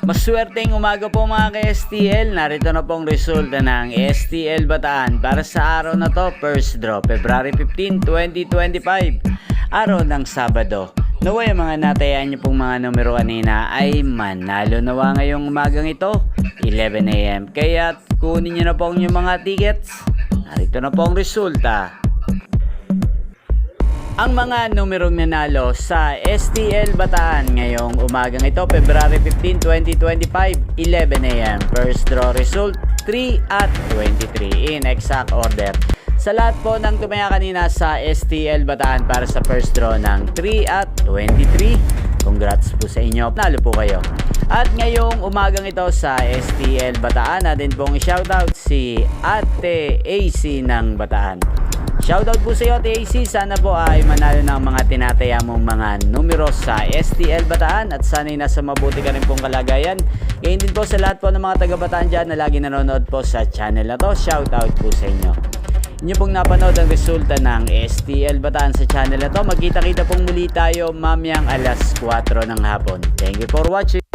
Maswerteng umaga po mga ka-STL. Narito na pong resulta ng STL Bataan para sa araw na to, first draw, February 15, 2025, araw ng Sabado. Naway ang mga natayaan niyo pong mga numero kanina ay manalo nawa ngayong umagang ito, 11 AM. Kaya kunin niyo na po yung mga tickets. Narito na po ang resulta. Ang mga numerong nanalo sa STL Bataan ngayong umagang ito, February 15, 2025, 11 AM. First draw result, 3 at 23 in exact order. Sa lahat po ng tumaya kanina sa STL Bataan para sa first draw ng 3 at 23, congrats po sa inyo. Nalo po kayo. At ngayong umagang ito sa STL Bataan, natin pong i-shoutout si Ate AC ng Bataan. Shoutout po sa iyo, Ate AC. Sana po ay manalo ng mga tinataya mong mga numero sa STL Bataan at sana'y nasa mabuti ka rin pong kalagayan. Ngayon din po sa lahat po ng mga taga-Bataan dyan na lagi nanonood po sa channel na to. Shoutout po sa inyo. Inyo pong napanood ang resulta ng STL Bataan sa channel na to. Magkita-kita pong muli tayo mamayang alas 4 ng hapon. Thank you for watching.